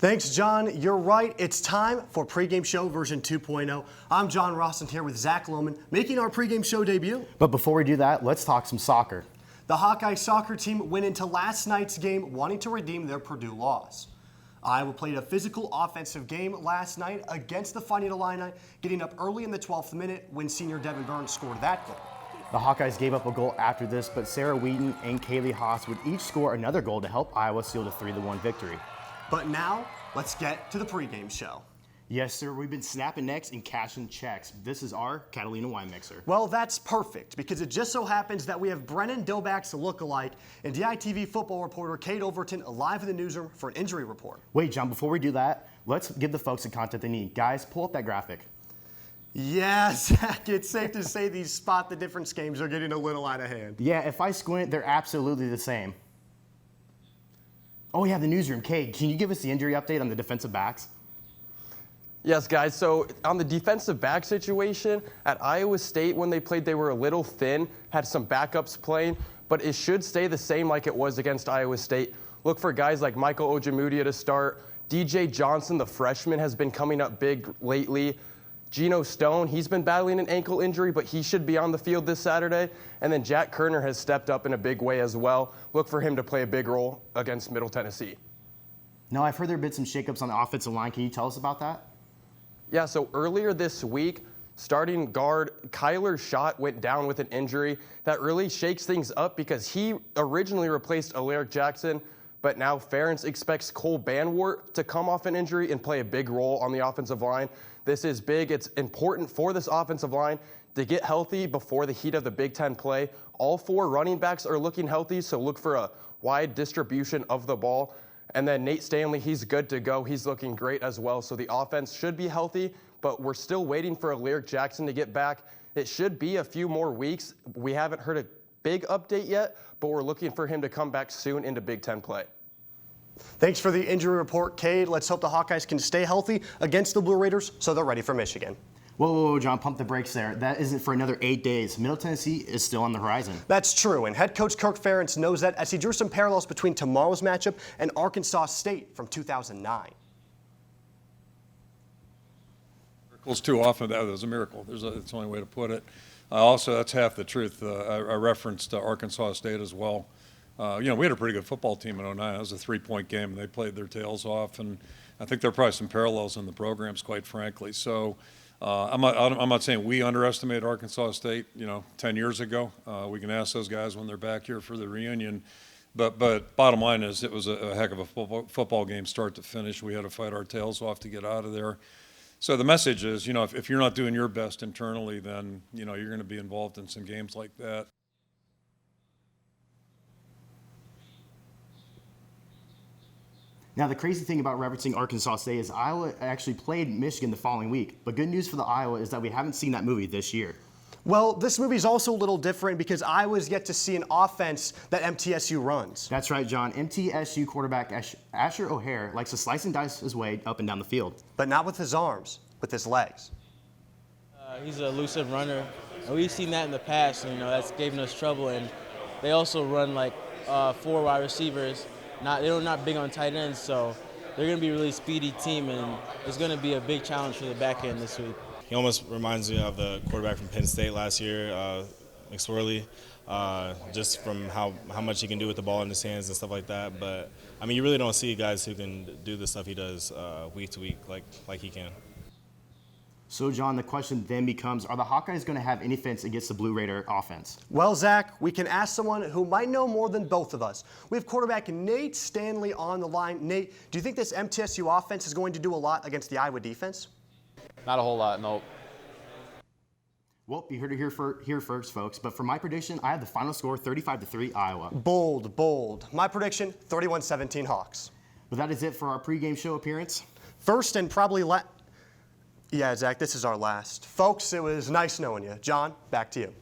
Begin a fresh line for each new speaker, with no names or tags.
Thanks, John. You're right. It's time for Pregame Show version 2.0. I'm John Ross and here with Zach Lohman, making our pregame show debut.
But before we do that, let's talk some soccer.
The Hawkeye soccer team went into last night's game wanting to redeem their Purdue loss. Iowa played a physical offensive game last night against the Fighting Illini, getting up early in the 12th minute when senior Devin Burns scored that goal.
The Hawkeyes gave up a goal after this, but Sarah Wheaton and Kaylee Haas would each score another goal to help Iowa seal the 3-1 victory.
But now, let's get to the pregame show.
Yes, sir. We've been snapping necks and cashing checks. This is our Catalina wine mixer.
Well, that's perfect because it just so happens that we have Brennan Dobak's lookalike and DITV football reporter Kate Overton live in the newsroom for an injury report.
Wait, John, before we do that, let's give the folks the content they need. Guys, pull up that graphic.
Yeah, Zach, it's safe to say these spot the difference games are getting a little out of hand.
Yeah, if I squint, they're absolutely the same. Oh, yeah, the newsroom. Kate, can you give us the injury update on the defensive backs?
Yes, guys. So on the defensive back situation, at Iowa State when they played, they were a little thin, had some backups playing, but it should stay the same like it was against Iowa State. Look for guys like Michael Ojemudia to start. DJ Johnson, the freshman, has been coming up big lately. Geno Stone, he's been battling an ankle injury, but he should be on the field this Saturday. And then Jack Kerner has stepped up in a big way as well. Look for him to play a big role against Middle Tennessee.
Now, I've heard there have been some shakeups on the offensive line. Can you tell us about that?
Yeah, so earlier this week, starting guard Kyler Schott went down with an injury. That really shakes things up because he originally replaced Alaric Jackson, but now Ferentz expects Cole Banwart to come off an injury and play a big role on the offensive line. This is big. It's important for this offensive line to get healthy before the heat of the Big Ten play. All four running backs are looking healthy, so look for a wide distribution of the ball. And then Nate Stanley, he's good to go. He's looking great as well. So the offense should be healthy, but we're still waiting for Alaric Jackson to get back. It should be a few more weeks. We haven't heard a big update yet, but we're looking for him to come back soon into Big Ten play.
Thanks for the injury report, Cade. Let's hope the Hawkeyes can stay healthy against the Blue Raiders so they're ready for Michigan.
Whoa, John, pump the brakes there. That isn't for another 8 days. Middle Tennessee is still on the horizon.
That's true, and head coach Kirk Ferentz knows that as he drew some parallels between tomorrow's matchup and Arkansas State from 2009.
Miracles too often. That was a miracle. It's the only way to put it. Also, that's half the truth. I referenced Arkansas State as well. We had a pretty good football team in 09. It was a 3-point game, and they played their tails off. And I think there are probably some parallels in the programs, quite frankly. So I'm not saying we underestimated Arkansas State, 10 years ago. We can ask those guys when they're back here for the reunion. But bottom line is it was a heck of a football game start to finish. We had to fight our tails off to get out of there. So the message is, if you're not doing your best internally, then, you're going to be involved in some games like that.
Now, the crazy thing about referencing Arkansas State is Iowa actually played Michigan the following week. But good news for the Iowa is that we haven't seen that movie this year.
Well, this movie is also a little different because Iowa's yet to see an offense that MTSU runs.
That's right, John. MTSU quarterback Asher O'Hare likes to slice and dice his way up and down the field.
But not with his arms, with his legs.
He's an elusive runner, and we've seen that in the past, and that's given us trouble. And they also run like 4 wide receivers. They're not big on tight ends, so they're going to be a really speedy team, and it's going to be a big challenge for the back end this week.
He almost reminds me of the quarterback from Penn State last year, McSorley, just from how much he can do with the ball in his hands and stuff like that. But, you really don't see guys who can do the stuff he does week to week like he can.
So, John, the question then becomes, are the Hawkeyes going to have any fence against the Blue Raider offense?
Well, Zach, we can ask someone who might know more than both of us. We have quarterback Nate Stanley on the line. Nate, do you think this MTSU offense is going to do a lot against the Iowa defense?
Not a whole lot, nope.
Well, you heard it here first, folks. But for my prediction, I have the final score 35-3 Iowa.
Bold. My prediction, 31-17 Hawks.
But that is it for our pregame show appearance.
First and probably yeah, Zach, this is our last. Folks, it was nice knowing you. John, back to you.